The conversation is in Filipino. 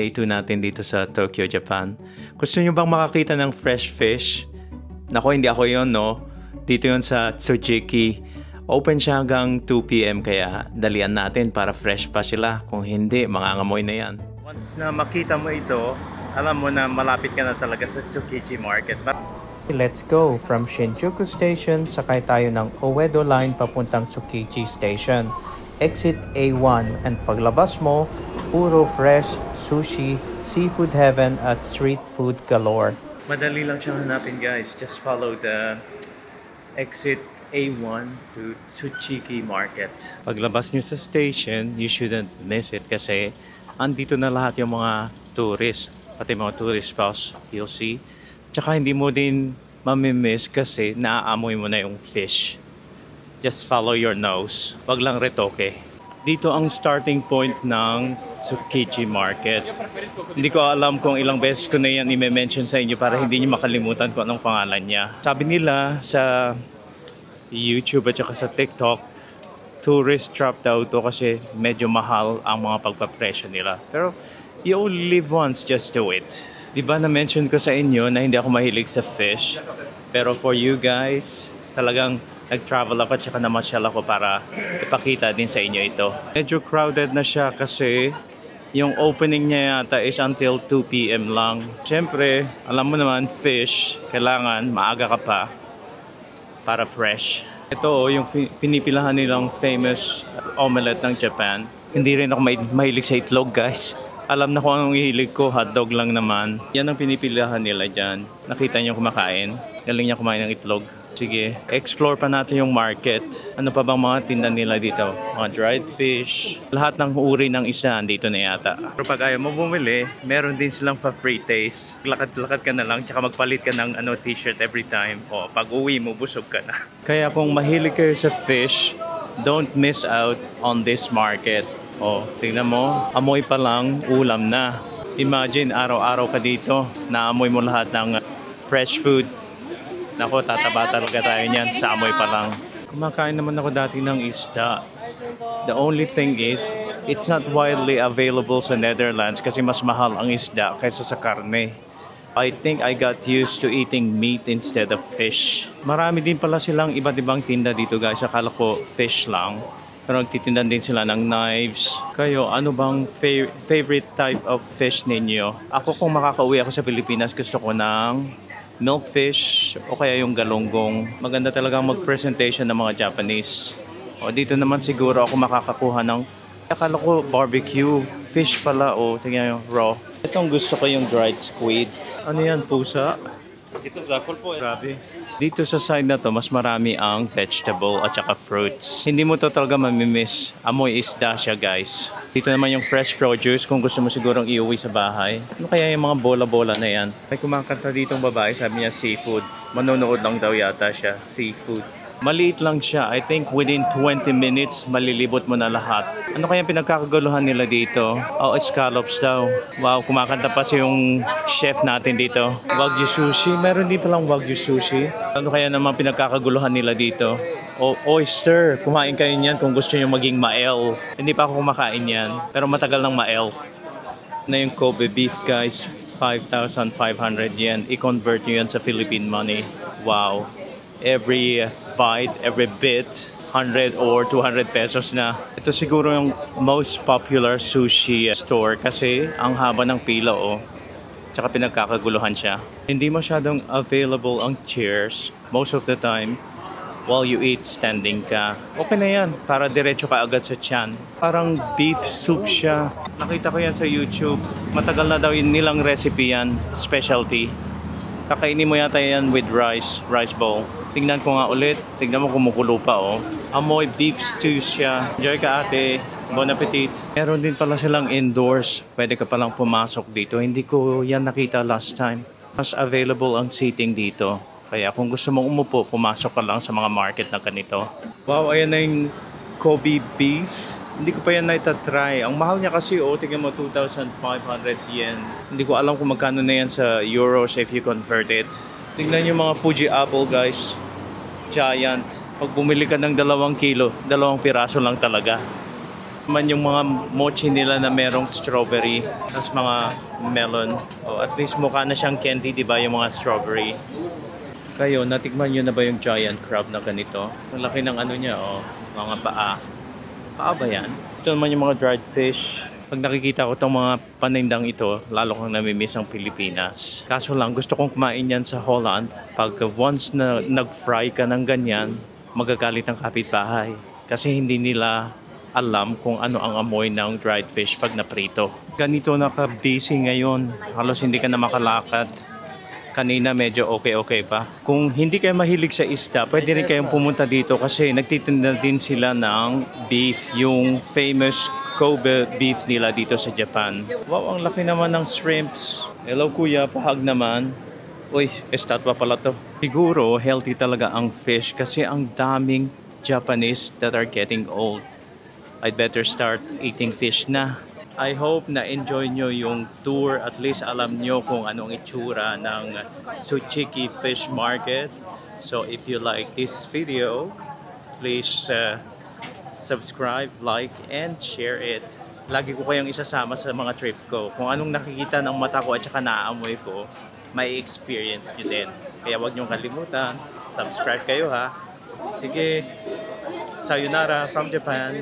day 2 natin dito sa Tokyo, Japan. Gusto nyo bang makakita ng fresh fish? Nako, hindi ako yon, no? Dito yon sa Tsujiki. Open siya hanggang 2 PM kaya dalian natin para fresh pa sila. Kung hindi, mangangamoy na yan. Once na makita mo ito, alam mo na malapit ka na talaga sa Tsukiji Market. Let's go! From Shinjuku Station, sakay tayo ng Oedo Line papuntang Tsukiji Station. Exit A1, and paglabas mo, puro fresh, sushi, seafood heaven at street food galore. Madali lang siyang hanapin, guys. Just follow the exit A1 to Tsukiji Market. Paglabas nyo sa station, you shouldn't miss it kasi andito na lahat yung mga tourist. Pati mga tourist spots, you'll see. Tsaka hindi mo din mamimiss kasi naaamoy mo na yung fish. Just follow your nose. Wag lang retoke. Dito ang starting point ng Tsukiji Market. Hindi ko alam kung ilang beses ko na yan i-mention sa inyo para hindi niyo makalimutan kung anong pangalan niya. Sabi nila sa YouTube at saka sa TikTok, tourist trap daw to kasi medyo mahal ang mga pagpapresyo nila. Pero you only live once, just do it. Diba na-mention ko sa inyo na hindi ako mahilig sa fish. Pero for you guys, talagang nag-travel ako at saka namasyal ako para ipakita din sa inyo ito. Medyo crowded na siya kasi yung opening niya yata is until 2 PM lang. Siyempre, alam mo naman, fish, kailangan maaga ka pa para fresh. Ito yung pinipilahan nilang famous omelette ng Japan. Hindi rin ako mahilig sa itlog, guys. Alam na kung anong hilig ko, hotdog lang naman. Yan ang pinipilahan nila dyan. Nakita niyo kumakain. Galing niya kumain ng itlog. Sige, explore pa natin yung market. Ano pa bang mga tinda nila dito? Mga dried fish. Lahat ng uri ng isda dito na yata. Pero pag ayaw mo bumili, meron din silang free taste. Lakad-lakad ka na lang, tsaka magpalit ka ng t-shirt every time. O pag uwi mo, busog ka na. Kaya kung mahilig kayo sa fish, don't miss out on this market. O, tingnan mo, amoy pa lang, ulam na. Imagine, araw-araw ka dito, naamoy mo lahat ng fresh food. Nako, tataba talaga tayo niyan sa amoy pa lang. Kumakain naman ako dati ng isda. The only thing is, it's not widely available sa Netherlands kasi mas mahal ang isda kaysa sa karne. I think I got used to eating meat instead of fish. Marami din pala silang iba't ibang tinda dito, guys. Akala ko fish lang. Pero nagtitindan din sila ng knives. Kayo, ano bang favorite type of fish ninyo? Ako kung makakauwi ako sa Pilipinas, gusto ko ng milkfish o kaya yung galunggong. Maganda talagang mag-presentation ng mga Japanese. O dito naman siguro ako makakakuha ng, akala ko barbecue. Fish pala, o tingnan yung raw. Itong gusto ko yung dried squid. Ano yan, pusa? Ito sa po. Grabe. Dito sa side na to, mas marami ang vegetable at saka fruits. Hindi mo to talaga mamimiss. Amoy isda siya, guys. Dito naman yung fresh produce kung gusto mo sigurong iuwi sa bahay. Ano kaya yung mga bola-bola na yan? May kumakanta ditong babae, sabi niya seafood. Manonood lang daw yata siya, seafood. Maliit lang siya. I think within 20 minutes, malilibot mo na lahat. Ano kaya pinagkakaguluhan nila dito? Oh, scallops daw. Wow, kumakanta pa si yung chef natin dito. Wagyu sushi. Meron din palang wagyu sushi. Ano kaya naman pinagkakaguluhan nila dito? Oh, oyster. Kumain kayo niyan kung gusto nyo maging mael. Hindi pa ako kumakain yan. Pero matagal ng mael. Na yung Kobe beef, guys. 5,500 yen. I-convert nyo yan sa Philippine money. Wow. Every bite, every bit, 100 or 200 pesos na. Ito siguro yung most popular sushi store kasi ang haba ng pila, oh. Tsaka pinagkakaguluhan siya. Hindi masyadong available ang chairs most of the time. While you eat, standing ka. Okay na yan, para diretso ka agad sa tiyan. Parang beef soup siya. Nakita ko yan sa YouTube. Matagal na daw yun nilang recipe yan, specialty. Kakainin mo yata yan with rice bowl. Tingnan ko nga ulit. Tingnan mo kumukulo pa, oh. Amoy beef stew siya. Enjoy ka, ate. Bon appetit. Meron din pala silang indoors. Pwede ka palang pumasok dito. Hindi ko yan nakita last time. Mas available ang seating dito. Kaya kung gusto mong umupo, pumasok ka lang sa mga market na ganito. Wow, ayan na yung Kobe beef. Hindi ko pa yan na-try. Ang mahal niya kasi, oh, tingnan mo, 2,500 yen. Hindi ko alam kung magkano na yan sa euros if you convert it. Tingnan yung mga Fuji apple, guys. Giant. Pag bumili ka ng 2 kilo, 2 piraso lang talaga. Man yung mga mochi nila na merong strawberry, tapos mga melon. Oh, at least mukha na siyang candy, di ba, yung mga strawberry. Kayo, natikman nyo na ba yung giant crab na ganito? Ang laki ng ano niya, oh, mga paa. Paa ba yan? Ito naman yung mga dried fish. Pag nakikita ko itong mga panindang ito, lalo kang namimiss ang Pilipinas. Kaso lang, gusto kong kumain yan sa Holland. Pag once na nag-fry ka ng ganyan, magagalit ang kapitbahay. Kasi hindi nila alam kung ano ang amoy ng dried fish pag naprito. Ganito naka-busy ngayon. Halos hindi ka na makalakad. Kanina medyo okay pa. Kung hindi kayo mahilig sa isda, pwede rin kayong pumunta dito kasi nagtitinda din sila ng beef, yung famous Kobe beef nila dito sa Japan. Wow, ang laki naman ng shrimps. Hello kuya, pahag naman. Uy, estatwa pala to. Siguro healthy talaga ang fish kasi ang daming Japanese that are getting old. I'd better start eating fish na. I hope na enjoy nyo yung tour. At least alam nyo kung anong itsura ng Tsuchiki Fish Market. So if you like this video, please subscribe, like, and share it. Lagi ko kayong isasama sa mga trip ko. Kung anong nakikita ng mata ko at saka naaamoy ko, may experience nyo din. Kaya wag nyo kalimutan. Subscribe kayo ha. Sige. Sayonara from Japan.